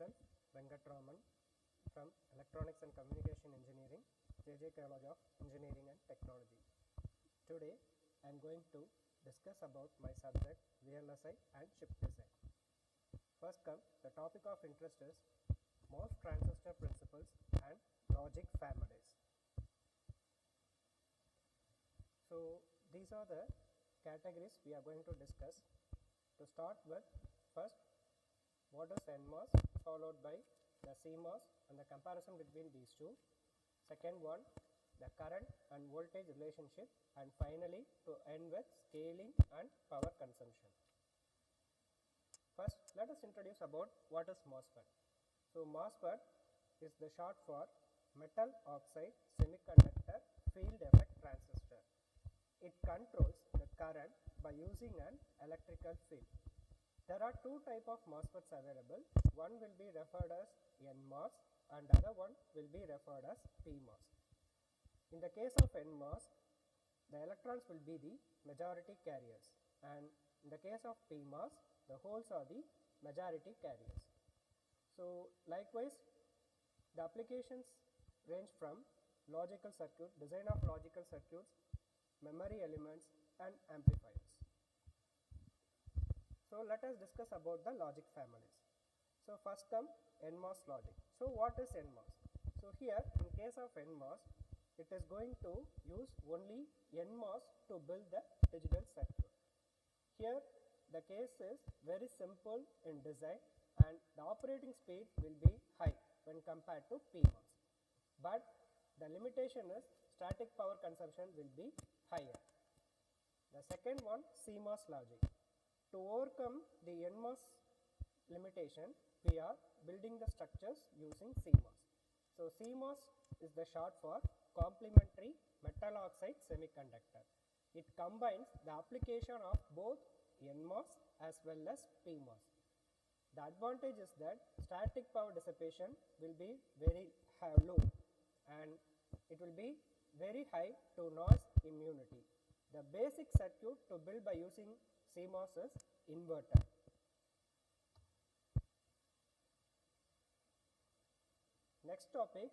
myself, Venkataraman from Electronics and Communication Engineering, JJ College of Engineering and Technology. Today, I am going to discuss about my subject VLSI and chip design. First the topic of interest is MOS transistor principles and logic families. So, these are the categories we are going to discuss. To start with, first, what is NMOS, followed by the CMOS and the comparison between these two. Second one, the current and voltage relationship, and finally to end with scaling and power consumption. First, let us introduce about what is MOSFET. So, MOSFET is the short for metal oxide semiconductor field effect transistor. It controls the current by using an electrical field. There are two types of MOSFETs available. One will be referred as NMOS and other one will be referred as PMOS. In the case of NMOS, the electrons will be the majority carriers, and in the case of PMOS, the holes are the majority carriers. So, likewise, the applications range from logical circuit, design of logical circuits, memory elements and amplifiers. So, let us discuss about the logic families. So, first come NMOS logic. So, what is NMOS? So, here in case of NMOS, it is going to use only NMOS to build the digital circuit. Here the case is very simple in design and the operating speed will be high when compared to PMOS. But the limitation is static power consumption will be higher. The second one, CMOS logic. To overcome the NMOS limitation, we are building the structures using CMOS. So, CMOS is the short for complementary metal oxide semiconductor. It combines the application of both NMOS as well as PMOS. The advantage is that static power dissipation will be very low and it will be very high to noise immunity. The basic circuit to build by using CMOS is inverter. Next topic,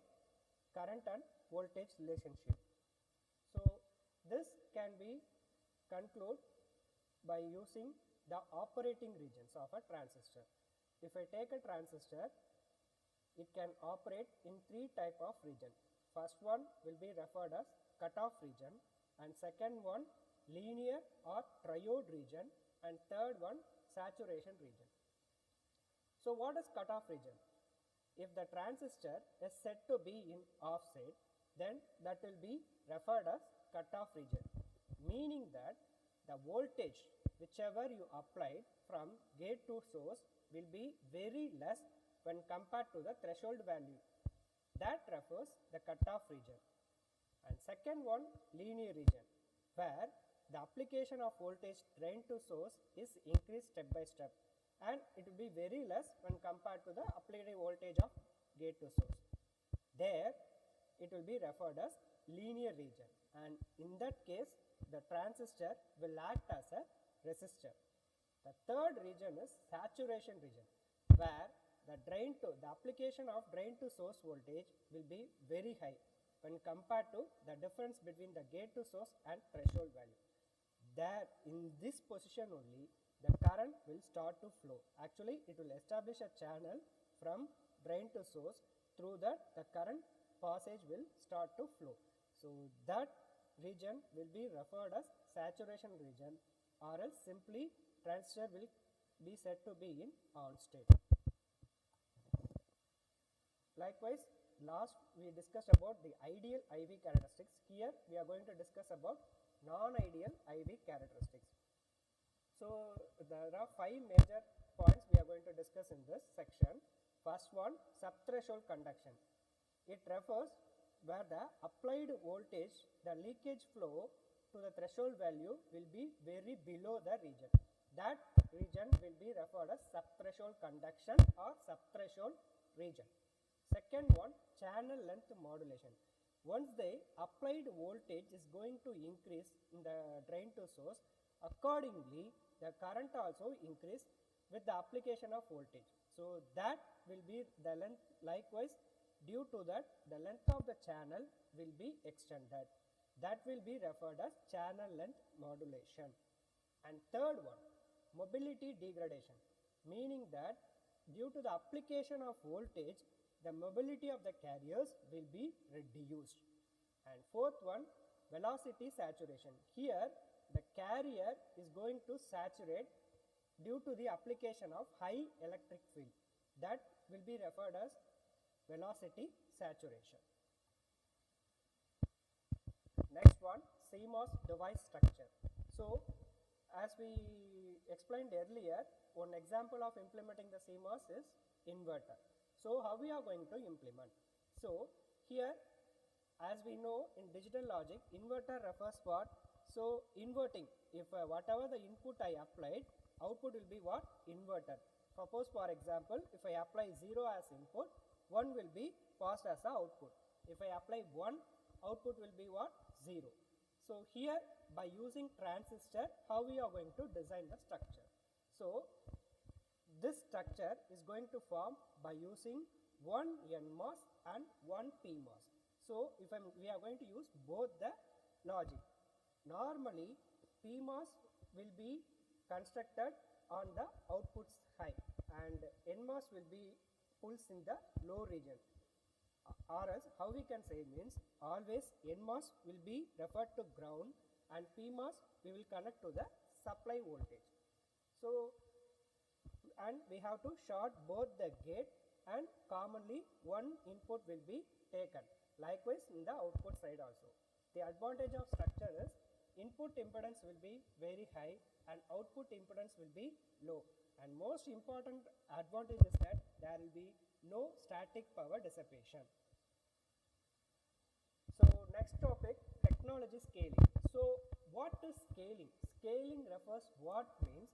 current and voltage relationship. So, this can be concluded by using the operating regions of a transistor. If I take a transistor, it can operate in three types of region. First one will be referred as cutoff region, and second one linear or triode region, and third one saturation region. So, what is cutoff region? If the transistor is said to be in offset, then that will be referred as cutoff region, meaning that the voltage whichever you applied from gate to source will be very less when compared to the threshold value. That refers the cutoff region. And second one, linear region, where the application of voltage drain to source is increased step by step, and it will be very less when compared to the applied voltage of gate to source. There it will be referred as linear region, and in that case the transistor will act as a resistor. The third region is saturation region, where the application of drain to source voltage will be very high when compared to the difference between the gate to source and threshold value. There in this position only the current will start to flow. Actually, it will establish a channel from drain to source, through that the current passage will start to flow. So, that region will be referred as saturation region, or else simply transistor will be said to be in on state. Likewise, last we discussed about the ideal IV characteristics. Here we are going to discuss about non-ideal IV characteristics. So, there are 5 major points we are going to discuss in this section. First one, subthreshold conduction. It refers where the applied voltage, the leakage flow to the threshold value will be very below the region. That region will be referred as subthreshold conduction or subthreshold region. Second one, channel length modulation. Once the applied voltage is going to increase in the drain to source, accordingly the current also increase with the application of voltage. So that will be the length. Likewise, due to that, the length of the channel will be extended. That will be referred as channel length modulation. And third one, mobility degradation, meaning that due to the application of voltage, the mobility of the carriers will be reduced. And fourth one, velocity saturation. Here, the carrier is going to saturate due to the application of high electric field. That will be referred as velocity saturation. Next one, CMOS device structure. So, as we explained earlier, one example of implementing the CMOS is inverter. So, how we are going to implement? So, here as we know in digital logic, inverter refers what? So, inverting, if whatever the input I applied, output will be what? Inverter. Suppose for example, if I apply 0 as input, 1 will be passed as the output. If I apply 1, output will be what? 0. So, here by using transistor, how we are going to design the structure? So, this structure is going to form by using one NMOS and one PMOS. So, if we are going to use both the logic. Normally, PMOS will be constructed on the outputs high and NMOS will be pulls in the low region. Or else how we can say means always NMOS will be referred to ground and PMOS we will connect to the supply voltage. So, and we have to short both the gate and commonly one input will be taken. Likewise in the output side also. The advantage of structure is input impedance will be very high and output impedance will be low. And most important advantage is that there will be no static power dissipation. So, next topic, technology scaling. So, what is scaling? Scaling refers what means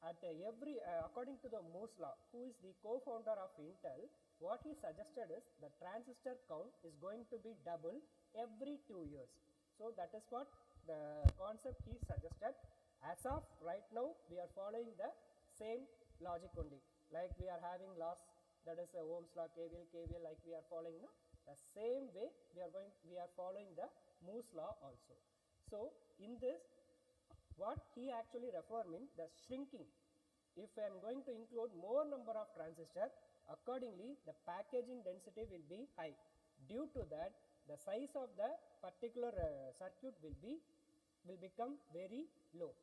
at every according to the Moore's law, who is the co-founder of Intel, what he suggested is the transistor count is going to be double every 2 years. So, that is what the concept he suggested. As of right now, we are following the same logic only, like we are having laws, that is the Ohm's law, KVL, like we are following now. The same way we are following the Moore's law also. So, in this, what he actually refer means the shrinking. If I am going to include more number of transistors, accordingly the packaging density will be high. Due to that, the size of the particular circuit will become very low.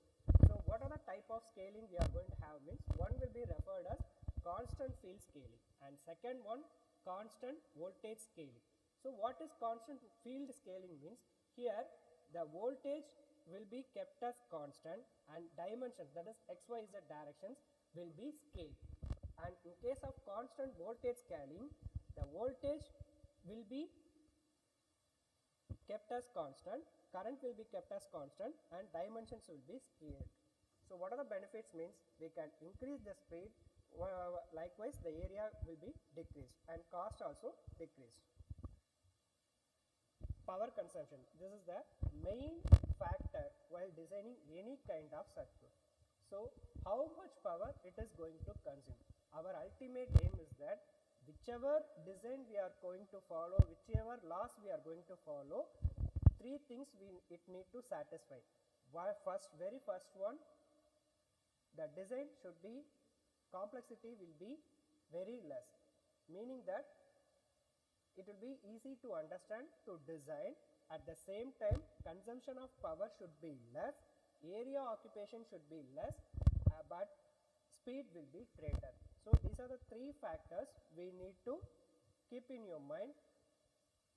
So, what are the type of scaling we are going to have means one will be referred as constant field scaling and second one constant voltage scaling. So, what is constant field scaling means here the voltage will be kept as constant and dimensions, that is XYZ directions, will be scaled. And in case of constant voltage scaling, the voltage will be kept as constant, current will be kept as constant and dimensions will be scaled. So, what are the benefits means we can increase the speed, likewise the area will be decreased and cost also decreased. Power consumption, this is the main factor while designing any kind of circuit. So, how much power it is going to consume? Our ultimate aim is that whichever design we are going to follow, whichever laws we are going to follow, three things it need to satisfy. Very first one, the design should be, complexity will be very less, meaning that it will be easy to understand, to design. At the same time, consumption of power should be less, area occupation should be less, but speed will be greater. So, these are the three factors we need to keep in your mind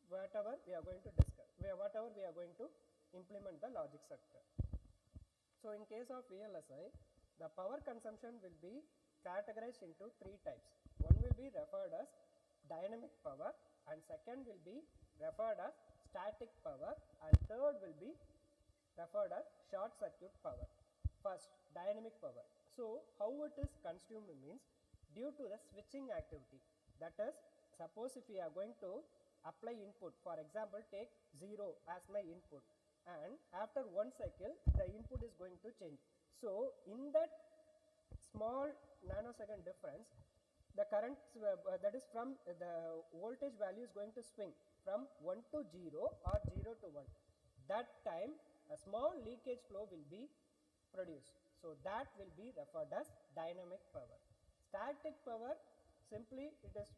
whatever we are going to discuss, whatever we are going to implement the logic sector. So, in case of VLSI, the power consumption will be categorized into three types. One will be referred as dynamic power and second will be referred as static power and third will be referred as short circuit power. First, dynamic power. So, how it is consumed means due to the switching activity, that is, suppose if we are going to apply input, for example take 0 as my input and after one cycle the input is going to change. So, in that small nanosecond difference, the current that is from the voltage value is going to swing from 1 to 0 or 0 to 1. That time a small leakage flow will be produced. So that will be referred as dynamic power. Static power, simply it is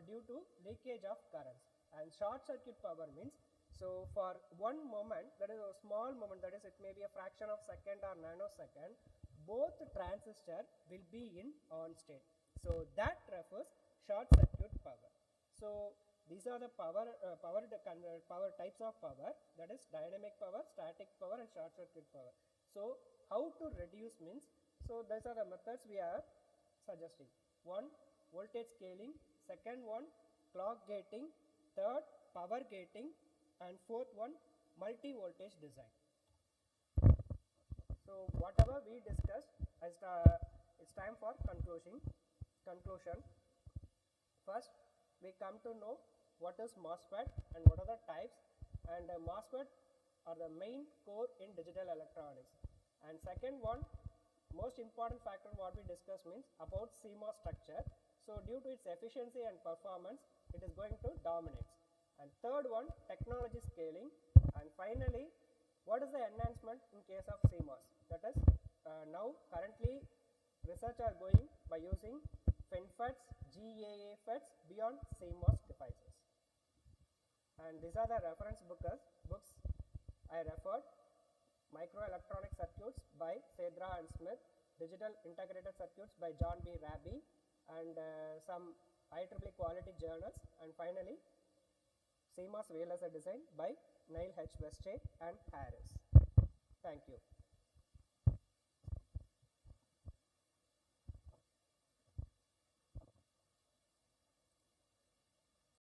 due to leakage of currents, and short circuit power means, so for one moment, that is a small moment, that is it may be a fraction of second or nanosecond, both transistor will be in on state. So that refers short circuit power. So these are the power types of power, that is dynamic power, static power and short circuit power. So how to reduce means, so these are the methods we are suggesting. One, voltage scaling. Second one, clock gating. Third, power gating. And fourth one, multi-voltage design. So whatever we discussed, it's time for conclusion. First, we come to know what is MOSFET and what are the types, and MOSFET are the main core in digital electronics. And second one, most important factor what we discussed means about CMOS structure. So due to its efficiency and performance, it is going to dominate. And third one, technology scaling. And finally, what is the enhancement in case of CMOS? That is, now currently research are going by using FinFETs, GAA FETs beyond CMOS devices. And these are the reference books I referred: Microelectronic Circuits by Sedra and Smith, Digital Integrated Circuits by John B. Raby, and some IEEE quality journals, and finally CMOS VLSI design by Neil H. Westray and Harris. Thank you.